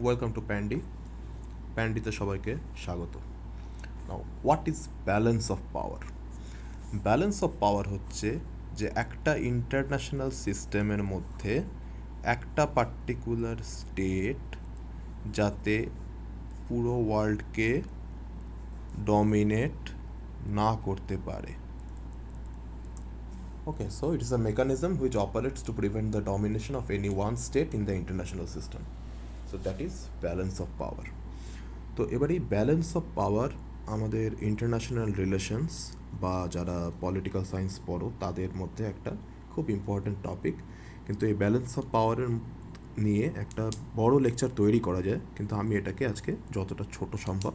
Welcome to প্যান্ডি। প্যান্ডিতে সবাইকে স্বাগত। Now, what is balance of power? Balance of power হচ্ছে যে একটা ইন্টারন্যাশনাল সিস্টেমের মধ্যে একটা পার্টিকুলার স্টেট যাতে পুরো ওয়ার্ল্ডকে ডমিনেট না করতে পারে। Okay, so it is a mechanism which operates to prevent the domination of any one state in the international system. So that is balance of power. তো এবার এই ব্যালেন্স অফ পাওয়ার আমাদের international relations বা যারা political science পড়ো তাদের মধ্যে একটা খুব ইম্পর্ট্যান্ট টপিক। কিন্তু এই ব্যালেন্স অফ পাওয়ারের নিয়ে একটা বড় লেকচার তৈরি করা যায়, কিন্তু আমি এটাকে আজকে যতটা ছোট সম্ভব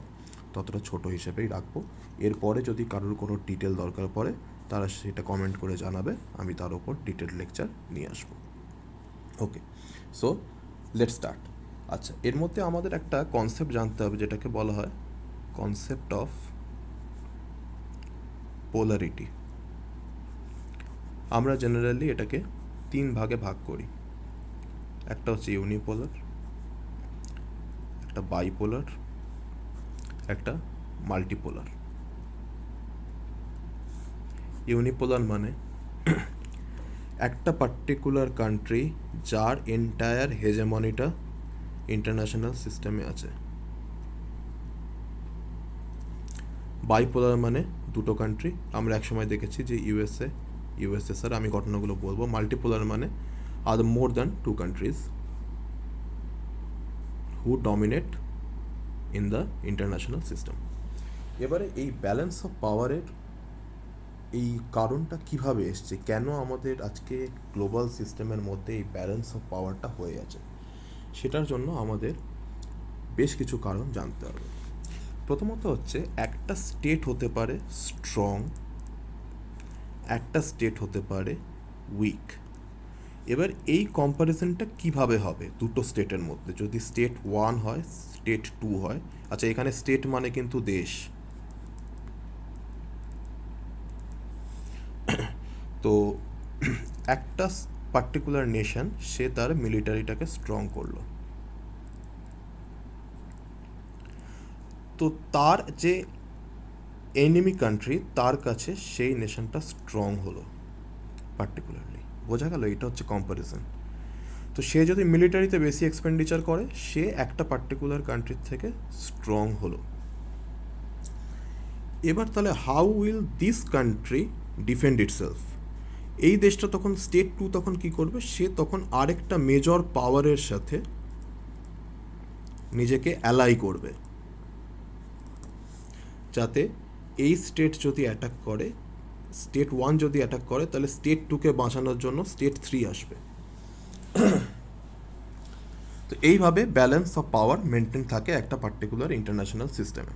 ততটা ছোট হিসেবেই রাখবো। এরপরে যদি কারোর কোনো ডিটেল দরকার পড়ে তারা সেটা কমেন্ট করে জানাবে, আমি তার উপর ডিটেল লেকচার নিয়ে আসবো। ওকে, সো লেটস স্টার্ট। আচ্ছা, এর মধ্যে আমাদের একটা কনসেপ্ট জানতে হবে যেটাকে বলা হয় কনসেপ্ট অফ পোলারিটি। আমরা জেনারেলি এটাকে তিন ভাগে ভাগ করি। একটা হচ্ছে ইউনিপোলার, একটা বাইপোলার, একটা মাল্টিপোলার। ইউনিপোলার মানে একটা পার্টিকুলার কান্ট্রি যার এন্টায়ার হেজেমনিটা ইন্টারন্যাশনাল সিস্টেমে আছে। বাইপোলার মানে দুটো কান্ট্রি, আমরা একসময় দেখেছি যে ইউএসএসআর, আমি ঘটনাগুলো বলবো। মাল্টিপোলার মানে আর more than two countries who dominate in the international system. এবারে এই ব্যালেন্স অফ পাওয়ারের এই কারণটা কিভাবে এসছে, কেন আমাদের আজকে গ্লোবাল সিস্টেমের মধ্যে এই ব্যালেন্স অফ পাওয়ারটা হয়ে আছে, সেটার জন্য আমাদের বেশ কিছু কারণ জানতে হবে। প্রথমত হচ্ছে একটা স্টেট হতে পারে স্ট্রং, একটা স্টেট হতে পারে উইক। এবার এই কম্প্যারিজনটা কিভাবে হবে দুটো স্টেটের মধ্যে? যদি স্টেট 1 হয়, স্টেট 2 হয়। আচ্ছা, এখানে স্টেট মানে কিন্তু দেশ। তো একটা পার্টিকুলার নেশন সে তার মিলিটারিটাকে স্ট্রং করলো, তো তার যে এনিমি কান্ট্রি তার কাছে সেই নেশনটা স্ট্রং হলো পার্টিকুলারলি। বোঝা গেল? এটা হচ্ছে কম্প্যারিজন। তো সে যদি মিলিটারিতে বেশি এক্সপেন্ডিচার করে সে একটা পার্টিকুলার কান্ট্রির থেকে স্ট্রং হলো। এবার তাহলে how will this country defend itself? এই দেশটা তখন স্টেট 2 তখন কি করবে? সে তখন আরেকটা মেজর পাওয়ারের সাথে নিজেকে অ্যালাই করবে, যাতে এই স্টেট যদি অ্যাটাক করে, স্টেট 1 যদি অ্যাটাক করে তাহলে স্টেট 2কে বাঁচানোর জন্য স্টেট 3 আসবে। তো এইভাবে ব্যালেন্স অফ পাওয়ার মেনটেন থাকে একটা পার্টিকুলার ইন্টারন্যাশনাল সিস্টেমে।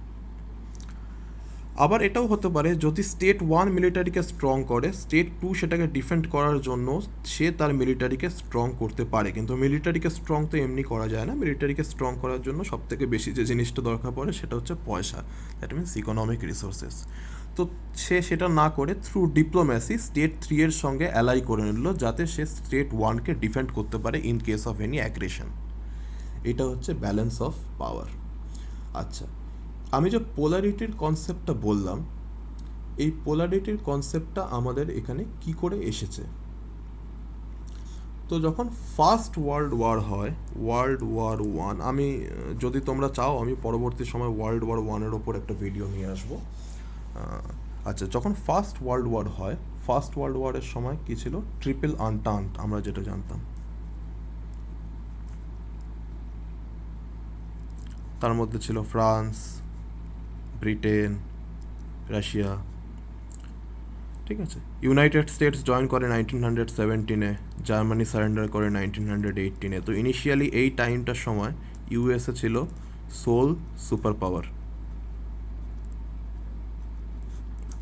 আবার এটাও হতে পারে যদি স্টেট 1 মিলিটারিকে স্ট্রং করে, স্টেট 2 সেটাকে ডিফেন্ড করার জন্য সে তার মিলিটারিকে স্ট্রং করতে পারে। কিন্তু মিলিটারিকে স্ট্রং তো এমনি করা যায় না, মিলিটারিকে স্ট্রং করার জন্য সবথেকে বেশি যে জিনিসটা দরকার পড়ে সেটা হচ্ছে পয়সা, দ্যাট মিনস ইকোনমিক রিসোর্সেস। তো সে সেটা না করে থ্রু ডিপ্লোম্যাসি স্টেট 3 এর সঙ্গে অ্যালাই করে নিল, যাতে সে স্টেট 1কে ডিফেন্ড করতে পারে in case of any aggression. এটা হচ্ছে ব্যালেন্স অফ পাওয়ার। আচ্ছা, আমি যে পোলারিটির কনসেপ্টটা বললাম, এই পোলারিটির কনসেপ্টটা আমাদের এখানে কি করে এসেছে? তো যখন ফার্স্ট ওয়ার্ল্ড ওয়ার হয়, ওয়ার্ল্ড ওয়ার 1, আমি যদি তোমরা চাও আমি পরবর্তী সময় ওয়ার্ল্ড ওয়ার 1-এর ওপর একটা ভিডিও নিয়ে আসবো। আচ্ছা, যখন ফার্স্ট ওয়ার্ল্ড ওয়ার হয়, ফার্স্ট ওয়ার্ল্ড ওয়ারের সময় কী ছিল? ট্রিপল আনটান্ট আমরা যেটা জানতাম। তার মধ্যে ছিল ফ্রান্স, ব্রিটেন, রাশিয়া, ঠিক আছে। ইউনাইটেড স্টেটস জয়েন করে 1917-এ, জার্মানি সারেন্ডার করে 1918-এ। তো ইনিশিয়ালি এই টাইমটার সময় ইউএসএ ছিল সোল সুপার পাওয়ার,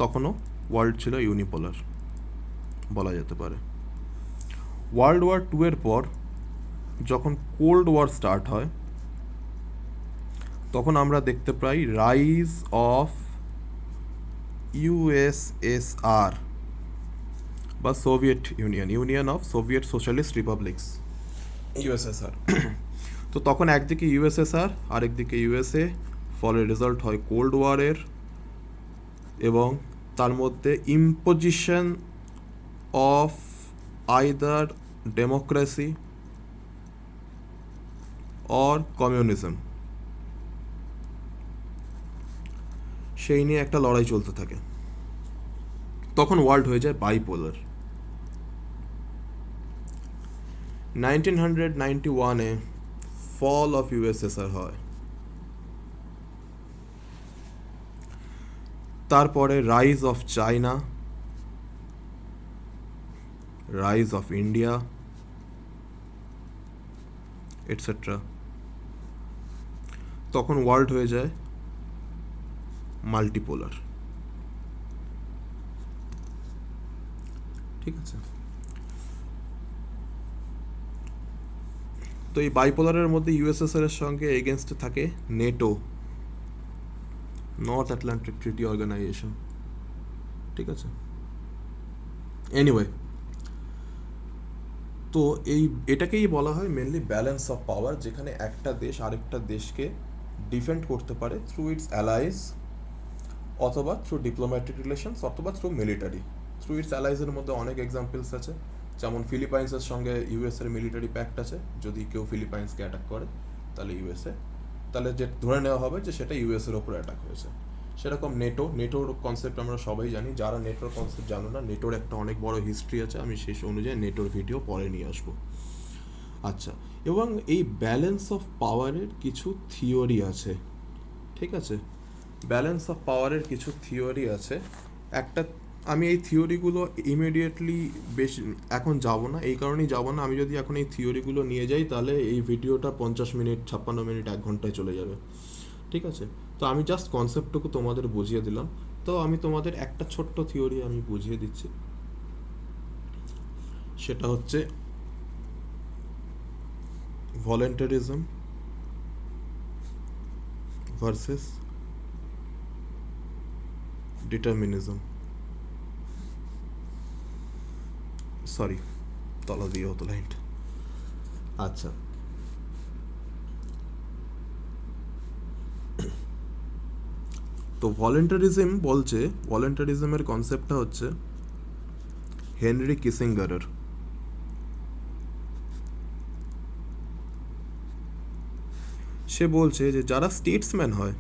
তখনও ওয়ার্ল্ড ছিল ইউনিপোলার বলা যেতে পারে। ওয়ার্ল্ড ওয়ার 2-এর পর যখন কোল্ড ওয়ার স্টার্ট হয়, তখন আমরা দেখতে পাই রাইজ অফ ইউএসএসআর বা Soviet union, union of Soviet socialist republics, USSR. তো তো তখন একদিকে ইউএসএসআর আরেকদিকে ইউএসএ, ফলে রেজাল্ট হয় কোল্ড ওয়ারের, এবং তার মধ্যে imposition of either democracy or communism, সেই নিয়ে একটা লড়াই চলতে থাকে। তখন ওয়ার্ল্ড হয়ে যায় বাইপোলার। 1991-এ ফল অফ ইউএসএসআর হয়। তারপরে rise of China, rise of India, etcetera. তখন ওয়ার্ল্ড হয়ে যায় মাল্টিপোলার। ঠিক আছে, তো এই বাইপোলারের মধ্যে ইউএসএসআর এর সঙ্গে এগেনস্টে থাকে NATO, north Atlantic treaty organization. ঠিক আছে, এনিওয়ে, তো এটাকেই বলা হয় মেনলি ব্যালেন্স অফ পাওয়ার, যেখানে একটা দেশ আরেকটা দেশকে ডিফেন্ড করতে পারে থ্রু ইটস অ্যালাইজ, অথবা থ্রু ডিপ্লোম্যাটিক রিলেশনস, অথবা থ্রু মিলিটারি। থ্রু ইটস অ্যালাইজের মধ্যে অনেক এক্সাম্পলস আছে, যেমন ফিলিপাইন্সের সঙ্গে ইউএসের মিলিটারি প্যাক্ট আছে। যদি কেউ ফিলিপাইন্সকে অ্যাটাক করে তাহলে তাহলে যে ধরে নেওয়া হবে যে সেটা ইউএসের ওপর অ্যাটাক হয়েছে। সেরকম নেটোর কনসেপ্ট আমরা সবাই জানি। যারা নেটোর কনসেপ্ট জানো না, নেটোর একটা অনেক বড় হিস্ট্রি আছে, আমি সেই অনুযায়ী নেটোর ভিডিও পরে নিয়ে আসবো। আচ্ছা, এবং এই ব্যালেন্স অফ পাওয়ারের কিছু থিওরি আছে। ঠিক আছে, ব্যালেন্স অফ পাওয়ারের কিছু থিওরি আছে। একটা, আমি এই থিওরিগুলো ইমিডিয়েটলি বেশি এখন যাব না, এই কারণেই যাব না, আমি যদি এখন এই থিওরিগুলো নিয়ে যাই তাহলে এই ভিডিওটা 50 মিনিট, 56 মিনিট, 1 ঘন্টায় চলে যাবে। ঠিক আছে, তো আমি জাস্ট কনসেপ্টটুকু তোমাদের বুঝিয়ে দিলাম। তো আমি তোমাদের একটা ছোট্ট থিওরি আমি বুঝিয়ে দিচ্ছি, সেটা হচ্ছে ভলেন্টারিজম ভার্সেস ডিটারমিনিজম। সরি, তলা দিয়ে হতো লাইনটা। আচ্ছা, তো ভলেন্টারিজম বলছে, ভলেন্টারিজমের কনসেপ্টটা হচ্ছে হেনরি কিসিঙ্গারের। সে বলছে যে যারা স্টেটসম্যান হয়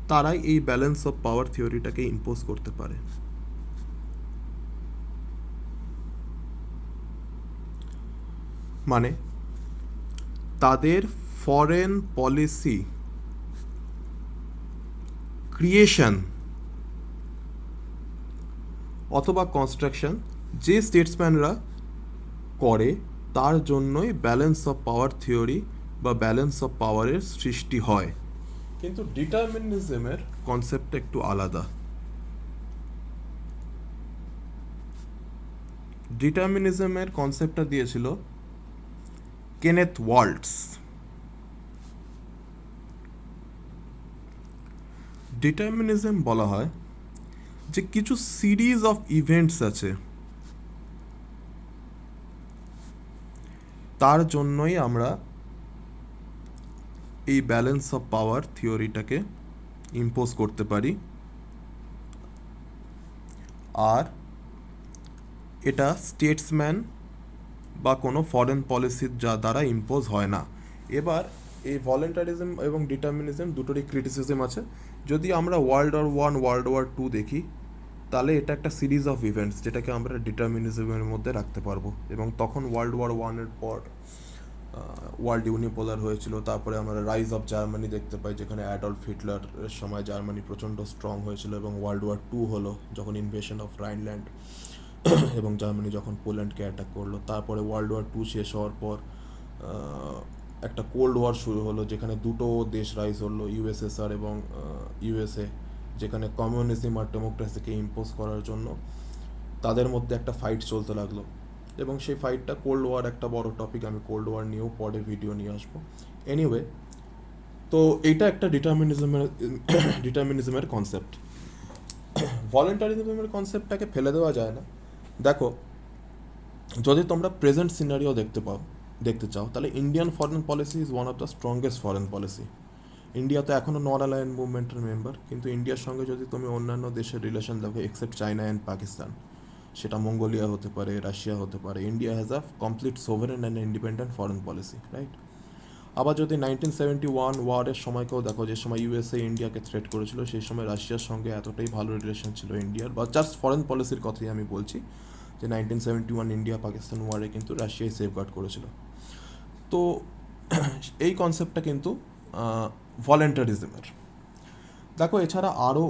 তারাই এই ব্যালেন্স অফ পাওয়ার থিওরিটাকে ইম্পোজ করতে পারে। মানে তাদের ফরেন পলিসি ক্রিয়েশন অথবা কনস্ট্রাকশন যে স্টেটসম্যানরা করে, তার জন্যই ব্যালেন্স অফ পাওয়ার থিওরি বা ব্যালেন্স অফ পাওয়ারের সৃষ্টি হয়। কিন্তু ডিটারমিনিজমের কনসেপ্টটা একটু আলাদা। ডিটারমিনিজমের কনসেপ্টটা দিয়েছিল কেনেথ ওয়াল্টস। ডিটারমিনিজম বলা হয় যে কিছু সিরিজ অফ ইভেন্টস আছে, তার জন্যই আমরা এই ব্যালেন্স অফ পাওয়ার থিওরিটাকে ইম্পোজ করতে পারি, আর এটা স্টেটসম্যান বা কোনো ফরেন পলিসির দ্বারা ইম্পোজ হয় না। এবার এই ভলেন্টারিজম এবং ডিটারমিনিজম দুটোরই ক্রিটিসিজম আছে। যদি আমরা ওয়ার্ল্ড ওয়ার 1, ওয়ার্ল্ড ওয়ার 2 দেখি, তাহলে এটা একটা সিরিজ অফ ইভেন্টস যেটাকে আমরা ডিটারমিনিজমের মধ্যে রাখতে পারবো। এবং তখন ওয়ার্ল্ড ওয়ার 1-এর পর ওয়ার্ল্ড ইউনিপোলার হয়েছিল। তারপরে আমরা রাইজ অফ জার্মানি দেখতে পাই, যেখানে অ্যাডলফ হিটলারের সময় জার্মানি প্রচণ্ড স্ট্রং হয়েছিল। এবং ওয়ার্ল্ড ওয়ার 2 হলো যখন ইনভেশন অফ রাইনল্যান্ড এবং জার্মানি যখন পোল্যান্ডকে অ্যাটাক করলো। তারপরে ওয়ার্ল্ড ওয়ার 2 শেষ হওয়ার পর একটা কোল্ড ওয়ার শুরু হলো, যেখানে দুটো দেশ রাইজ হলো, ইউএসএসআর এবং ইউএসএ, যেখানে কমিউনিজম আর ডেমোক্রেসিকে ইম্পোজ করার জন্য তাদের মধ্যে একটা ফাইট চলতে লাগলো। এবং সেই ফাইটটা কোল্ড ওয়ার একটা বড় টপিক, আমি কোল্ড ওয়ার নিয়েও পরে ভিডিও নিয়ে আসবো। এনিওয়ে, তো এইটা একটা ডিটারমিনিজমের কনসেপ্ট। ভলেন্টারিজমের কনসেপ্টটাকে ফেলে দেওয়া যায় না। দেখো, যদি তোমরা প্রেজেন্ট সিনারিও দেখতে চাও তাহলে Indian foreign policy is one of the strongest foreign policy. India তো এখনও নন অ্যালায়েন্স মুভমেন্টের মেম্বার, কিন্তু ইন্ডিয়ার সঙ্গে যদি তুমি অন্যান্য দেশের রিলেশন দেখো এক্সেপ্ট চায়না অ্যান্ড পাকিস্তান, সেটা মঙ্গোলিয়া হতে পারে, রাশিয়া হতে পারে, India has a complete sovereign and independent foreign policy, right? আবার যদি 1971 ওয়ারের সময়কেও দেখো, যে সময় ইউএসএ ইন্ডিয়াকে থ্রেট করেছিল, সেই সময় রাশিয়ার সঙ্গে এতটাই ভালো রিলেশন ছিল ইন্ডিয়ার, বা জাস্ট ফরেন পলিসির কথাই আমি বলছি, যে 1971 ইন্ডিয়া পাকিস্তান ওয়ারে কিন্তু রাশিয়াই সেফগার্ড করেছিল। তো এই কনসেপ্টটা কিন্তু ভলেন্টারিজমের। দেখো এছাড়া আরও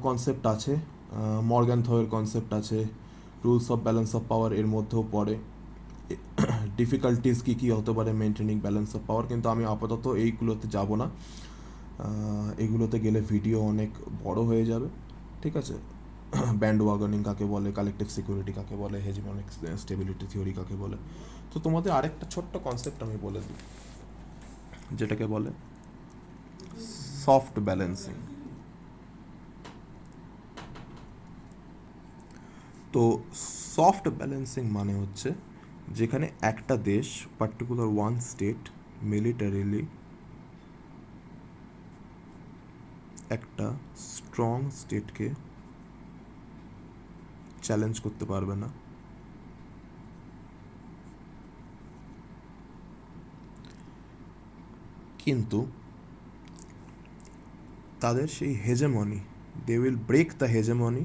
কনসেপ্ট আছে, মর্গ্যানথয়ের কনসেপ্ট আছে, রুলস অফ ব্যালেন্স অফ পাওয়ার এর মধ্যেও পড়ে, ডিফিকাল্টিস কী কী হতে পারে মেনটেনিং ব্যালেন্স অফ পাওয়ার, কিন্তু আমি আপাতত এইগুলোতে যাব না, এগুলোতে গেলে ভিডিও অনেক বড় হয়ে যাবে, ঠিক আছে? ব্যান্ড ওয়াগনিং কাকে বলে, কালেকটিভ সিকিউরিটি কাকে বলে, হেজিমনিক স্টেবিলিটি থিওরি কাকে বলে। তো তোমাদের আরেকটা ছোট্ট কনসেপ্ট আমি বলে দিই, যেটাকে বলে সফট ব্যালেন্সিং। তো সফট ব্যালেন্সিং মানে হচ্ছে যেখানে একটা দেশ, পার্টিকুলার ওয়ান স্টেট, মিলিটারিলি একটা স্ট্রং স্টেটকে চ্যালেঞ্জ করতে পারবে না, কিন্তু তাদের সেই hegemony, they will break the hegemony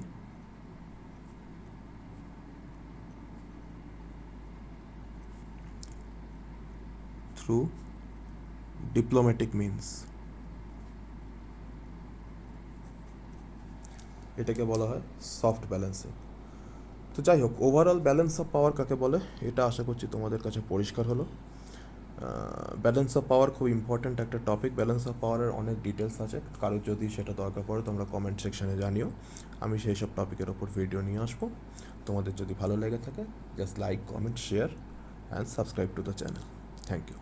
through diplomatic means. এটাকে বলা হয় সফট ব্যালেন্সিং। তো যাই হোক, ওভারঅল ব্যালেন্স অফ পাওয়ার কাকে বলে এটা আশা করছি তোমাদের কাছে পরিষ্কার হলো। ব্যালেন্স অফ পাওয়ার খুব ইম্পর্ট্যান্ট একটা টপিক। ব্যালেন্স অফ পাওয়ারের অনেক ডিটেলস আছে, কারোর যদি সেটা দরকার পড়ে তোমরা কমেন্ট সেকশানে জানিও, আমি সেই সব টপিকের ওপর ভিডিও নিয়ে আসবো। তোমাদের যদি ভালো লেগে থাকে, just like, comment, share and subscribe to the channel. Thank you.